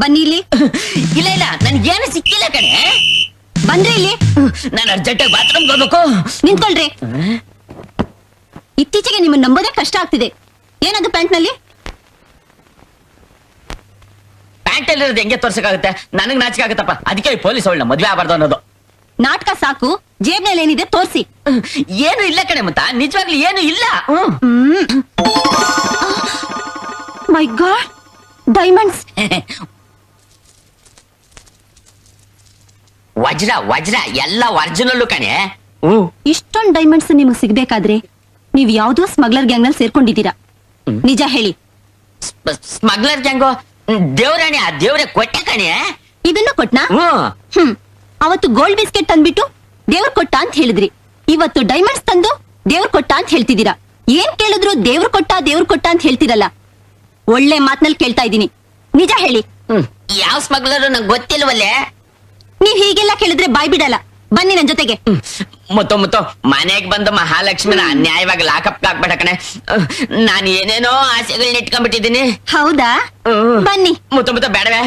ಬನ್ನಿ ಇಲ್ಲಿ. ಇಲ್ಲ ಇಲ್ಲ ನನ್ಗೇನು ಸಿಕ್ಕಿಲ್ಲ ಕಣೆ. ಬಂದ್ರೆ ಇಲ್ಲಿ. ನಾನು ಅರ್ಜೆಂಟಾಗಿ ಬಾತ್ರೂಮ್ ಹೋಗ್ಬೇಕು. ನಿಂತ್ಕೊಳ್ರಿ. ಇತ್ತೀಚೆಗೆ ನಿಮ್ಮನ್ನ ನಂಬೋದೇ ಕಷ್ಟ ಆಗ್ತಿದೆ. ಏನದು ಪ್ಯಾಂಟ್ ನಲ್ಲಿ? ಪ್ಯಾಂಟ್ ಅಲ್ಲಿರೋದು ಹೆಂಗೆ ತೋರ್ಸಕ್ಕಾಗುತ್ತೆ? ನನಗ್ ನಾಚಿಕೆ ಆಗುತ್ತಪ್ಪ. ಅದಕ್ಕೆ ಪೊಲೀಸ್ ಅವಳನ್ನ ಮದ್ವೆ ಆಗಬಾರ್ದು ಅನ್ನೋದು. ನಾಟಕ ಸಾಕು, ಜೇಬ್ನಲ್ಲಿ ಏನಿದೆ ತೋರ್ಸಿ. ಏನು ಇಲ್ಲ ಕಣೆ ಮತ್ತ, ನಿಜವಾಗ್ಲೂ ಏನು ಇಲ್ಲ. ಮೈ ಗಾಡ್, ಡೈಮಂಡ್ಸ್. ವಜ್ರ ವಜ್ರ ಎಲ್ಲ ಒರಿಜಿನಲ್ಲು ಕಣೆ. ಇಷ್ಟೊಂದು ಡೈಮಂಡ್ಸ್ ನಿಮಗೆ ಸಿಗ್ಬೇಕಾದ್ರೆ ನೀವ್ ಯಾವ್ದೋ ಸ್ಮಗ್ಲರ್ ಗ್ಯಾಂಗ್ ನಲ್ಲಿ ಸೇರ್ಕೊಂಡಿದ್ದೀರಾ. ನಿಜ ಹೇಳಿ. ಸ್ಮಗ್ಲರ್ ಗ್ಯಾಂಗು ದೇವ್ರಾಣಿ, ಆ ದೇವ್ರೆ ಕೊಟ್ಟೆ ಕಣೆ. ಇದನ್ನು ಕೊಟ್ನಾ? ಅವತ್ತು ಗೋಲ್ಡ್ ಬಿಸ್ಕೆಟ್ ತಂದ್ಬಿಟ್ಟು ದೇವ್ರ ಕೊಟ್ಟ ಅಂತ ಹೇಳಿದ್ರಿ. ಇವತ್ತು ಡೈಮಂಡ್ಸ್ ತಂದು ದೇವ್ರ ಕೊಟ್ಟ ಅಂತ ಹೇಳ್ತಿದ್ದೀರಾ. ಏನ್ ಕೇಳಿದ್ರು ದೇವ್ರ ಕೊಟ್ಟ ಅಂತ ಹೇಳ್ತಿರಲ್ಲ. ಒಳ್ಳೆ ಮಾತ್ನಲ್ಲಿ ಕೇಳ್ತಾ ಇದ್ದೀನಿ, ನಿಜ ಹೇಳಿ. ಯಾವ ಸ್ಮಗ್ಲರು ನಂಗೆ ಗೊತ್ತಿಲ್ವಲ್ಲೇ. ನೀವ್ ಹೀಗೆಲ್ಲ ಕೇಳಿದ್ರೆ ಬಾಯ್ ಬಿಡಲ್ಲ. ಬನ್ನಿ ನನ್ ಜೊತೆಗೆ. ಮುತ್ತು ಮನೆಗ್ ಬಂದು ಮಹಾಲಕ್ಷ್ಮಿನ ಅನ್ಯಾಯವಾಗಿ ಲಾಕಪ್ ಹಾಕ್ಬೇಡ ಕಣೆ. ನಾನು ಏನೇನೋ ಆಸೆಗಳನ್ನ ಇಟ್ಕೊಂಡ್ಬಿಟ್ಟಿದ್ದೀನಿ. ಹೌದಾ? ಬನ್ನಿ. ಮುತ್ತು ಬೇಡವೇ.